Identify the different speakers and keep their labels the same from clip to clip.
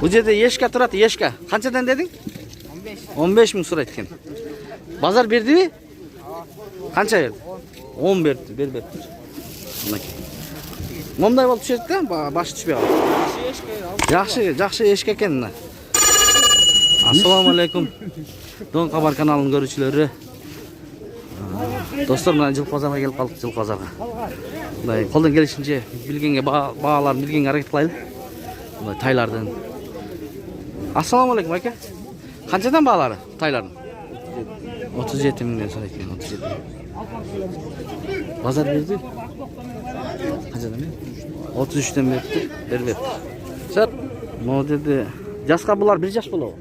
Speaker 1: Bu жерде ешка турат, ешка. Канчадан дедиң? 15 миң сурайт экен. Базар бердиби? Канча берди? 10 берди, бербептир. Мынакей. Момдай болуп түшөт да, башы түшпөй калат. Жакшы ешка экен мына. Ассаламу алейкум. Дон Кабар каналынын көрүүчүлөрү. Достор, мына жылкы базарга келип калдык, жылкы базарга. Мындай колдон келишинче билгенге бааларын билгенге аракет кылайлы. Мындай тайлардын. Ассаламу алейкум ака. Канчадан баалары тайлардын? 37 миңден сурайт экен, 37. Базар берди? Канчадан берди? 33ден берди, бербепти. Сат, могу жерде жашка булар 1 жаш болобу?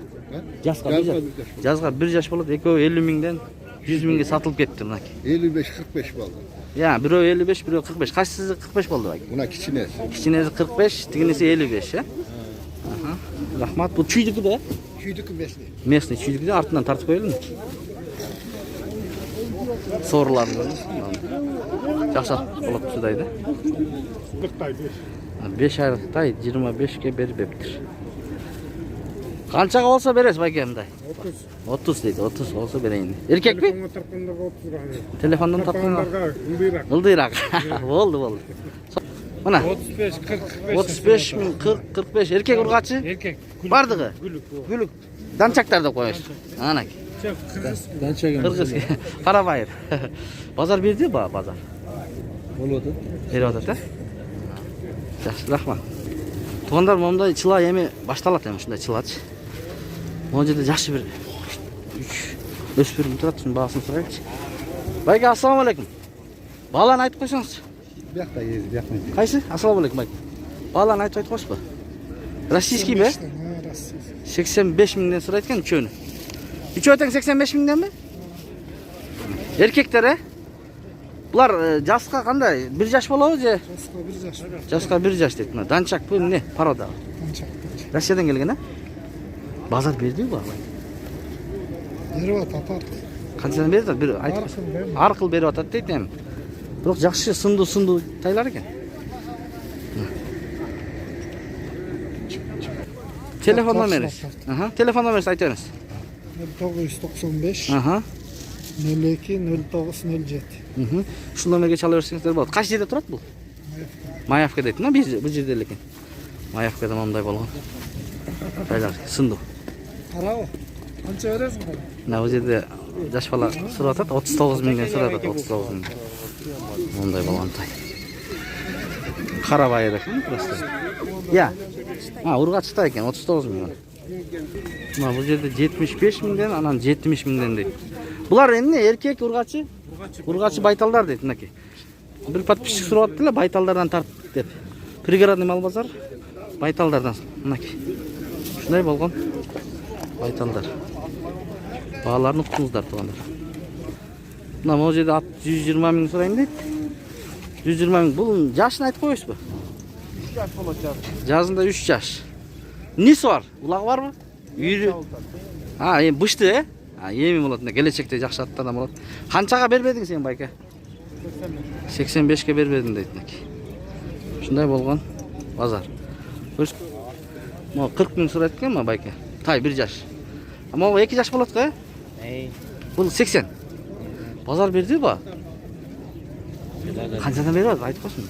Speaker 1: Жашка 1 жаш. Жашка 1 жаш болот, экөө 50 миңден 100 миңге сатылып кетти мынакей.
Speaker 2: 55-45 болду.
Speaker 1: Ya, biri 55, biri 45. Kaçsızı 45 oldu bak.
Speaker 2: Buna kiçinesi.
Speaker 1: Kiçinesi 45, tiginesi 55 ya. Aha. Rahmat, bu çüydükü de.
Speaker 2: Çüydükü mesli.
Speaker 1: Mesli çüydükü de артынан tartıp koyalım mı? Sorularını. Жақсы болып судайды. 5 айлықтай 25-ке беріп ептір. Қаншаға болса бересіз байкемдай? 30 дейді, 30 болса берейін. Еркек пе? Телефондан тапқандарға ылдырақ. Болды. Мына 35 мың 40-45 еркек ұрғатшы?
Speaker 3: Еркек.
Speaker 1: Бардығы? Гүлік. Данчактарды қойыш. Анак. Қырғыз. Парабайыр. Базар берді ба базар?
Speaker 2: Болуды.
Speaker 1: Беріп атады, жақсы, рахмат. Туғандар мұндай чыла еме башталады, мұндай чылачы. Бұл жерде жақсы бір өспірім тұрады, шын бағасын сұрайықшы. Байке, ассаламу алейкум. Баланы айтып қойсаңыз.
Speaker 2: Бияқта езі, бияқта.
Speaker 1: Қайсы? Ассаламу алейкум, байке. Баланы айтып қойшы ба? Российский бе? 85 миңден сұрайткен үшөні. Үшө өтең 85 миңден бе? Еркектер, Бұлар жасқа қандай? 1 жаш болауы же?
Speaker 2: Жасқа 1 жаш.
Speaker 1: Жасқа 1 жаш дейді. Данчак бұл не? Парода.
Speaker 2: Данчак.
Speaker 1: Россиядан келген, а? Базар берді ба?
Speaker 2: Беріп атат.
Speaker 1: Қаншадан берді? Bir арқыл беріп атат дейді. Бірақ жақсы сынды тайлар екен. Телефон номеріңіз. Телефон номеріңіз айтыңыз.
Speaker 2: 995
Speaker 1: Аха.
Speaker 2: 02-09-07.
Speaker 1: Şu номерге чала берсеңіздер болады. Қай жерде тұрады бұл? Маявка дейді. Бұл жерде екен. Маявкада мамдай болған. Тайлар, сынды.
Speaker 2: Қарау. Қанша бересің бе?
Speaker 1: Бұл жерде жаш бала сұрап атады. 39 миңден сұрап атады. 39 миң. Мамдай болған тай. Қарабайыр екен просто. Я. Ұрғатшыта екен. 39 миң. Бұл жерде 75 миңден, анан 70 миңден дейді. Бұлар не еркек ұрғатшы? Ұрғатшы байталдар дейді мынакей. Bir подписчик сұрап атты, байталдардан тартып деп. Пригородный мал базар байталдардан мынакей. Шундай болған байталдар. Бағаларын ұқтыңыздар туғандар. Мына бұл жерде 120 миң сұрайын дейді. 120 миң. Бұл жашын айтып қойыз ба?
Speaker 2: 3 жаш болады жаз.
Speaker 1: Жазында 3 жаш. Несі бар? Улағы бар ма? Үйрі. Бұшты, Еми болады, келечекте жақсы аттардан болады. Қаншаға бербедің сен байка? 85-ке бербедің дейді. Шындай болған базар. 40 миң сұрайды кен ма байка? Тай 1 жаш. Ама 2 жаш болады қа? Бұл 80. Базар берді ба? Қаншадан береді? Айтып қойсын.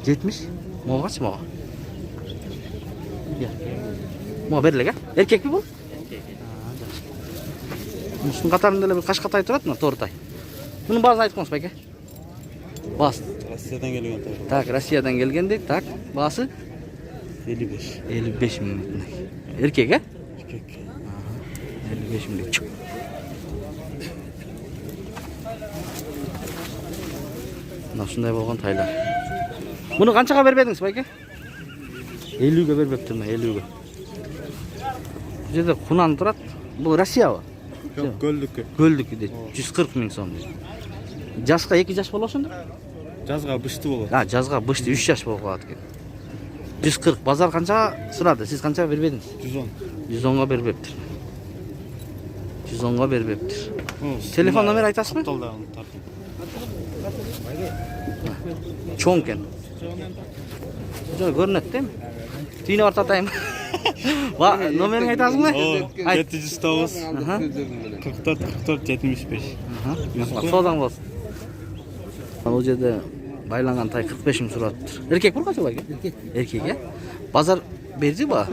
Speaker 1: 70. Моға қанша моға? Моға берілі қа? Еркек бі бұл? Şunun qatarında bir kaç katay turadi mı? To'rt tay. Bunun bazını aytib qo'ysiz aka. Bas.
Speaker 3: Rossiyadan kelgan.
Speaker 1: Tak, Rossiyadan kelgan deydi. Tak, bası
Speaker 3: 55.
Speaker 1: 55 ming. Erkek a?
Speaker 3: Erkek.
Speaker 1: 55 ming. Mana shunday bo'lgan taylar. Buni qanchaga berbedingiz aka? 50 ga berbeptirman, 50 ga. Bu yerda Xunan turadi. Bu Rossiya mı?
Speaker 3: Yok, Göldükü.
Speaker 1: Göldükü deydi. 140 ming so'm deydi. Jaşqa 2 jaş bo'lashonda?
Speaker 3: Жазға бышты болады.
Speaker 1: Ha, жазға бышты 3 jaş bo'lib qoladi ekan. 140. Bozor qancha so'radi? Siz qanchaga berbedingiz?
Speaker 3: 110.
Speaker 1: 110 ga berbeptir. 110 ga berbeptir. Telefon nomer aytasizmi?
Speaker 3: Qaptaldan tartib.
Speaker 1: Cho'ng ekan. Jo'ra ko'rinadi-mi? түйіне бар татайым. Номерін айтасың ба? Айт.
Speaker 3: 709 44 44 75.
Speaker 1: Содан болсын. Ол жерде байланған тай 45 мың сұрап тұр. Еркек бұл қанша бар? Еркек, е? Базар берді ба?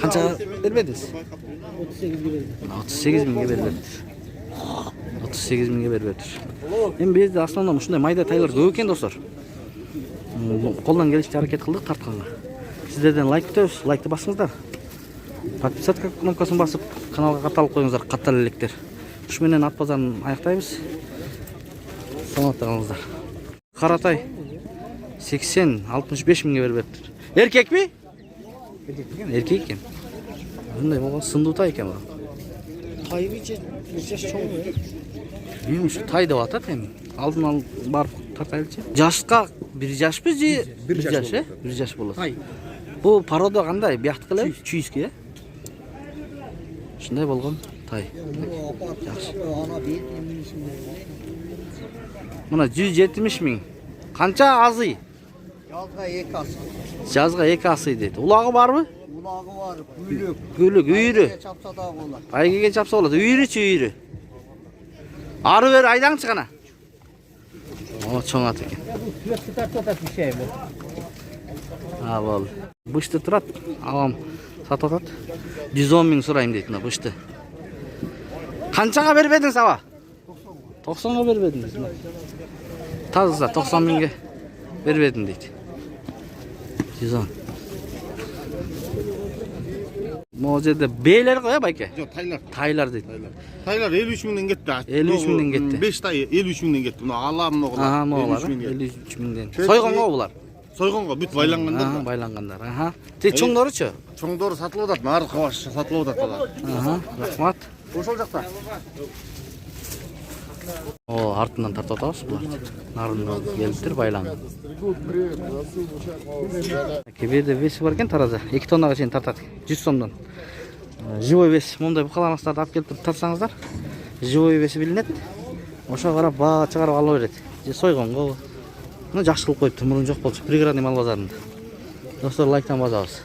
Speaker 1: Қаншаға бербедіңіз? 38 мыңға бербеді. 38 мыңға бербеді. Мен безде основном ушундай майда тайлар көп екен достар. Қолдан келишинче аракет кылдык тартканга. Сиздерден лайк күтөбүз, лайкты басыңыздар. Подписаться кнопкасын басып, каналга катталып коюңуздар, каттал электер. Ушу менен ат базарын аяктайбыз. Саламатта калыңыздар. Каратай 80-65 мыңга бербептир. Эркек ми? Эркек экен. Мындай болгон сындуу тай экен бул.
Speaker 2: Тай bir жаш чоң.
Speaker 1: Мен ушу тай деп атат эми. Алдын алып барып тартайлычы. Жашка 1 жашпы же 1 жаш, э? 1 жаш болот. Тай. Бул порода кандай? Бияктыкы эле чүйүскө, э? Ушундай болгон тай. Мына 170 миң. Канча азый?
Speaker 2: Yazga 2 asıl.
Speaker 1: Жазга 2 асый дейт. Улагы барбы?
Speaker 2: Ulağı var, büyülük.
Speaker 1: Gülük, үйрü.
Speaker 2: Çapsa da olur.
Speaker 1: Байгеге чапса болот. Үйрүчү үйрү. Ары бери айдаңчы гана. О, чоң ат экен. Болду. Бышты турат. Авам сатып атат. 110 миң сурайм дейт мына бышты. Канчага бербедиңиз аба? 90-га бербедиңиз. Таза 90 миңге бербедим дейт. 110. Могу жерде бейлер го, байке?
Speaker 3: Жок, тайлар.
Speaker 1: Тайлар дейт.
Speaker 3: Тайлар 53 миңден кетти.
Speaker 1: 53 миңден кетти.
Speaker 3: 5 тай 53 миңден кетти. Мына ала мыналар.
Speaker 1: Ага, могулар. 53 миңден. Сойгонго булар.
Speaker 3: Сойгонго бүт байлангандар.
Speaker 1: Байлангандар. Аха. Тек чоңдоручу?
Speaker 3: Чоңдору сатылып атат. Наркы баш сатылып атат алар.
Speaker 1: Аха, рахмат.
Speaker 3: Ошол жакта.
Speaker 1: О, артынан тартып атабыз буларды. Нарындан келиптир байланган. Кеберде веси бар экен тараза. 2 тоннага чейин тартат. 100 сомдон. Живой вес. Мондай букаламастарды алып келип тартсаңыздар, живой веси билинет. Ошо карап баа чыгарып ала берет. Же сойгонго. Муну жакшы кылып коюптур, мурун жок болчу. Пригородный мал базарында. Достор, лайктан басабыз.